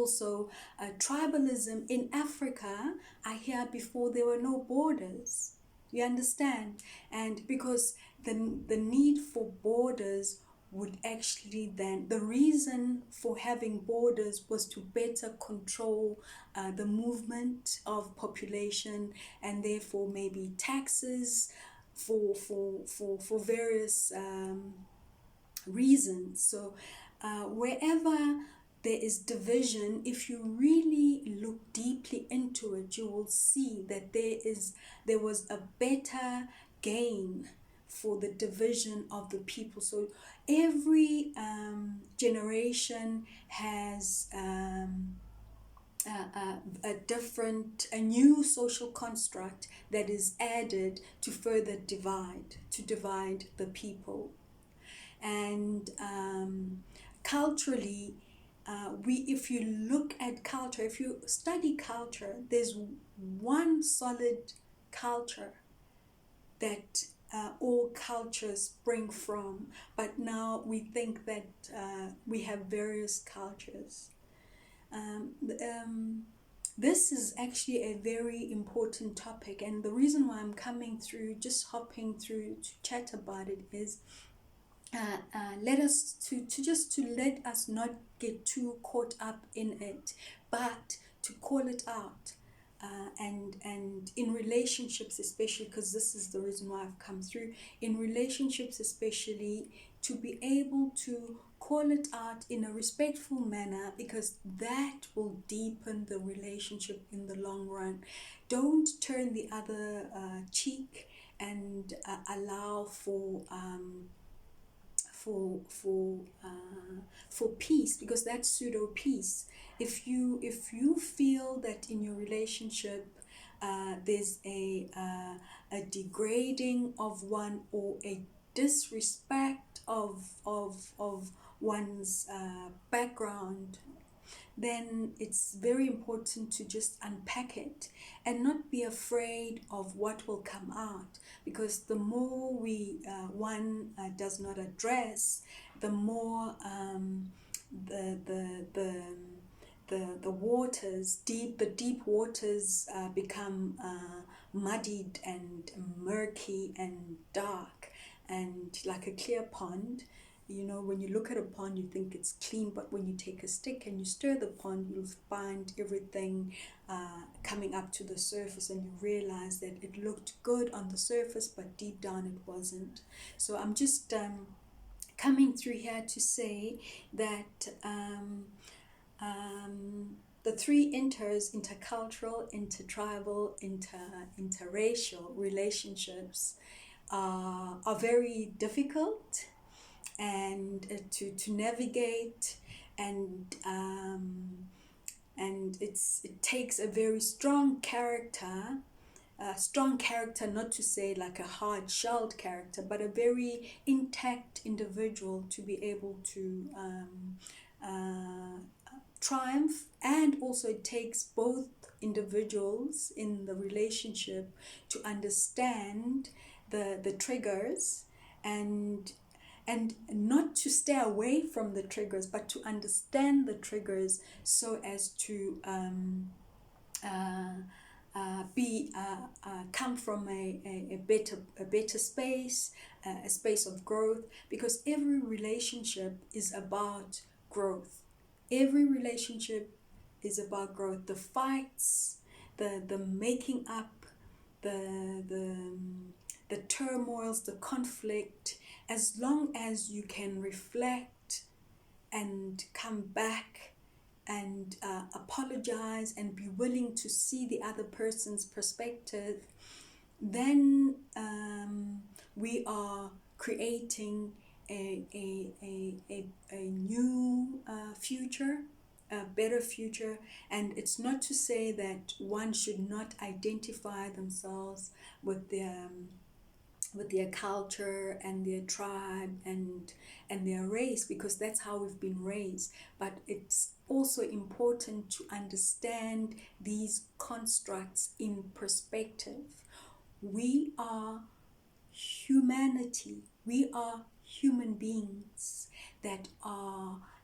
Also, tribalism in Africa, I hear before there were no borders. You understand? And because the need for borders would actually then, the reason for having borders was to better control the movement of population, and therefore maybe taxes for various reasons. So wherever there is division, if you really look deeply into it, you will see that there was a better gain for the division of the people. So every generation has a new social construct that is added to further divide the people. And culturally, if you look at culture, if you study culture, there's one solid culture that all cultures spring from, but now we think that we have various cultures. This is actually a very important topic, and the reason why I'm coming through, just hopping through to chat about it, is let us not get too caught up in it, but to call it out, and in relationships especially, because this is the reason why I've come through, in relationships especially, to be able to call it out in a respectful manner, because that will deepen the relationship in the long run. Don't turn the other cheek and allow for peace, because that's pseudo peace. If you feel that in your relationship there's a degrading of one, or a disrespect of one's background, then it's very important to just unpack it and not be afraid of what will come out, because the more one does not address, the more the waters, the deep waters become muddied and murky and dark, and like a clear pond. You know, when you look at a pond, you think it's clean, but when you take a stick and you stir the pond, you'll find everything coming up to the surface, and you realize that it looked good on the surface, but deep down it wasn't. So I'm just coming through here to say that the three inters, intercultural, intertribal, interracial relationships are very difficult and to navigate, and it takes a very strong character, not to say like a hard-shelled character, but a very intact individual to be able to triumph. And also it takes both individuals in the relationship to understand the triggers, and not to stay away from the triggers, but to understand the triggers, so as to come from a better space, a space of growth, because every relationship is about growth. Every relationship is about growth. The fights, the making up, the turmoils, the conflict, as long as you can reflect and come back and apologize and be willing to see the other person's perspective, then we are creating a new future, a better future. And it's not to say that one should not identify themselves with their culture and their tribe and their race, because that's how we've been raised. But it's also important to understand these constructs in perspective. We are humanity. We are human beings that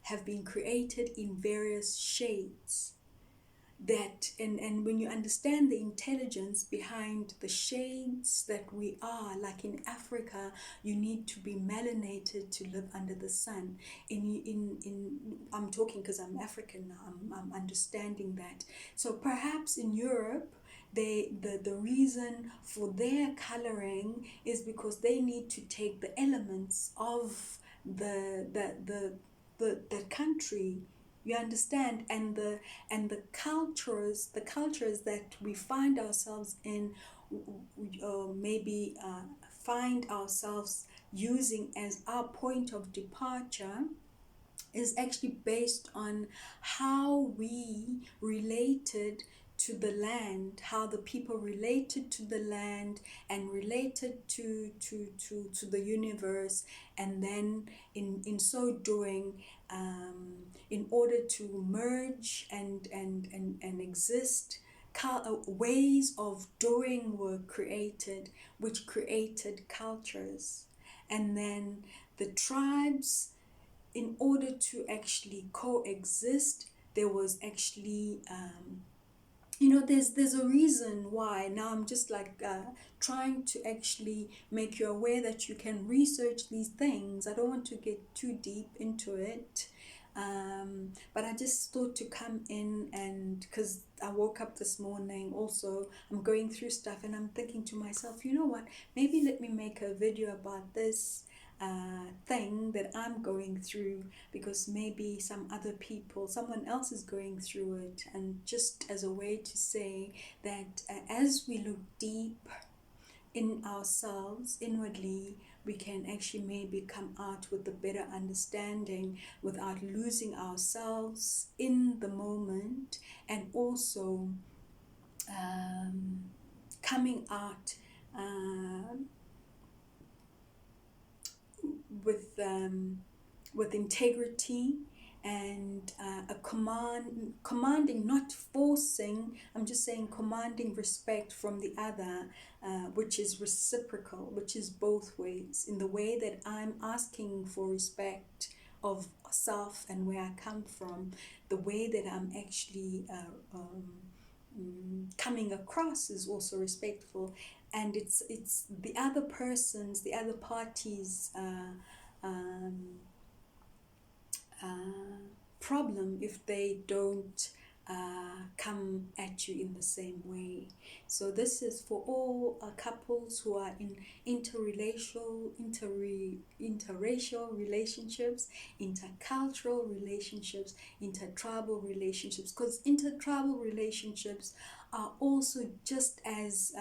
have been created in various shades. That and when you understand the intelligence behind the shades that we are, like in Africa, you need to be melanated to live under the sun. In I'm talking because I'm African now. I'm understanding that. So perhaps in Europe, the reason for their coloring is because they need to take the elements of the country, you understand, and the cultures that we find ourselves in, maybe find ourselves using as our point of departure, is actually based on how we related to the land, how the people related to the land and related to the universe, and then in so doing, in order to merge and exist, ways of doing were created, which created cultures. And then the tribes, in order to actually coexist, there was actually there's a reason why. Now I'm just like trying to actually make you aware that you can research these things. I don't want to get too deep into it, but I just thought to come in, and because I woke up this morning, also I'm going through stuff, and I'm thinking to myself, you know what, maybe let me make a video about this thing that I'm going through, because maybe someone else is going through it. And just as a way to say that as we look deep in ourselves inwardly, we can actually maybe come out with a better understanding without losing ourselves in the moment, and also coming out with integrity and commanding, not forcing. I'm just saying commanding respect from the other, which is reciprocal, which is both ways. In the way that I'm asking for respect of self and where I come from, the way that I'm actually coming across is also respectful. And it's the other person's, the other party's problem if they don't come at you in the same way. So this is for all couples who are in interracial relationships, intercultural relationships, intertribal relationships, because intertribal relationships are also just as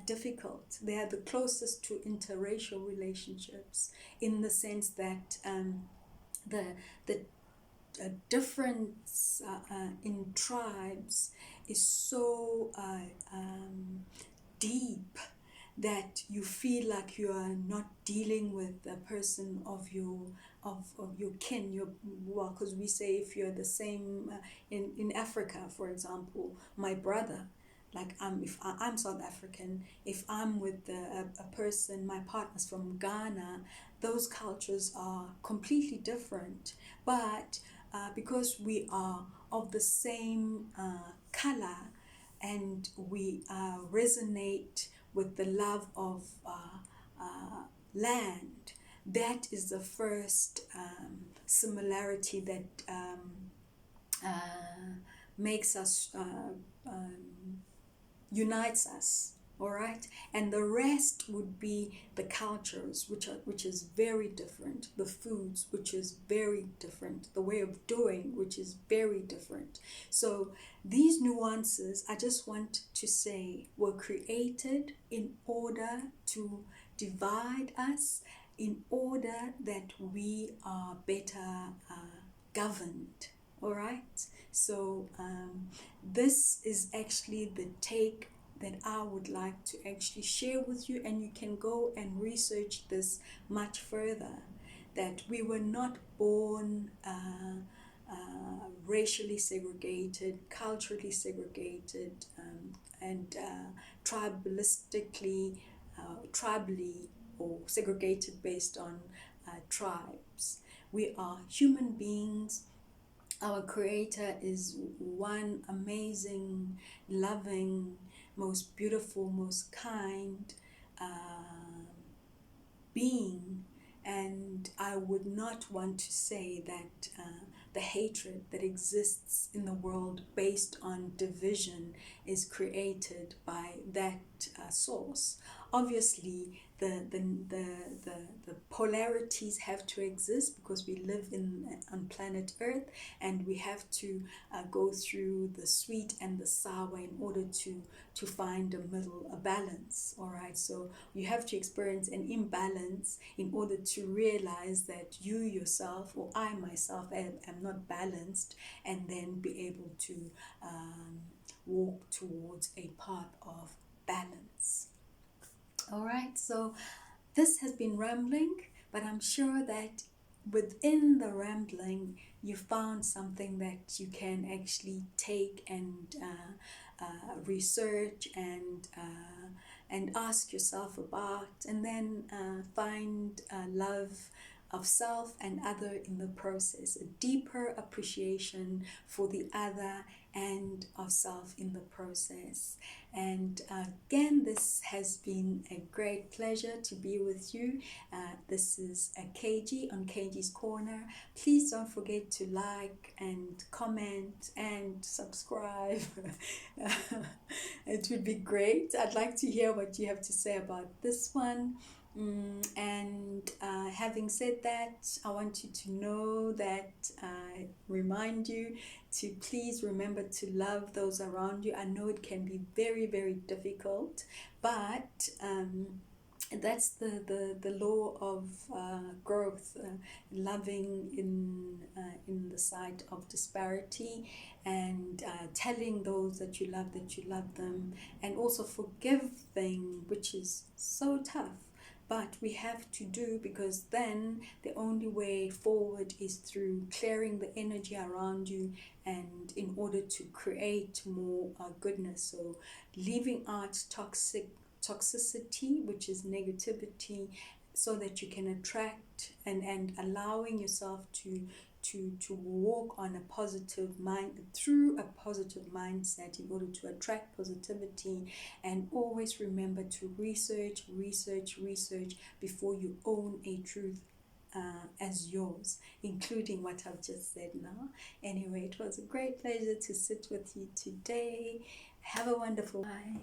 difficult. They are the closest to interracial relationships, in the sense that the difference in tribes is so deep that you feel like you are not dealing with a person of your kin, because we say, if you're the same in Africa, for example, my brother, like if I'm South African, if I'm with a person, my partner's from Ghana, those cultures are completely different. But because we are of the same color, and we resonate with the love of land, that is the first similarity that makes us unites us. All right, and the rest would be the cultures, which is very different, the foods, which is very different, the way of doing, which is very different. So these nuances, I just want to say, were created in order to divide us, in order that we are better governed. All right, so this is actually the take that I would like to actually share with you, and you can go and research this much further, that we were not born racially segregated, culturally segregated, and tribally or segregated based on tribes. We are human beings. Our Creator is one amazing, loving, most beautiful, most kind being. And I would not want to say that the hatred that exists in the world based on division is created by that source. Obviously, the polarities have to exist because we live on planet Earth, and we have to go through the sweet and the sour in order to find a middle, a balance. All right, so you have to experience an imbalance in order to realize that you yourself, or I myself, am not balanced, and then be able to walk towards a path of balance. All right, so this has been rambling, but I'm sure that within the rambling you found something that you can actually take and research and ask yourself about, and then find love of self and other in the process, a deeper appreciation for the other and of self in the process. And again, this has been a great pleasure to be with you. This is a KG on KG's Corner. Please don't forget to like and comment and subscribe. It would be great. I'd like to hear what you have to say about this one. And having said that, I want you to know that I remind you to please remember to love those around you. I know it can be very, very difficult, but that's the law of growth, loving in the sight of disparity, and telling those that you love them, and also forgiving, which is so tough. But we have to do, because then the only way forward is through clearing the energy around you, and in order to create more goodness. So leaving out toxicity, which is negativity, so that you can attract and allowing yourself to walk on a positive mind, through a positive mindset, in order to attract positivity. And always remember to research before you own a truth as yours, including what I've just said now. Anyway, it was a great pleasure to sit with you today. Have a wonderful day.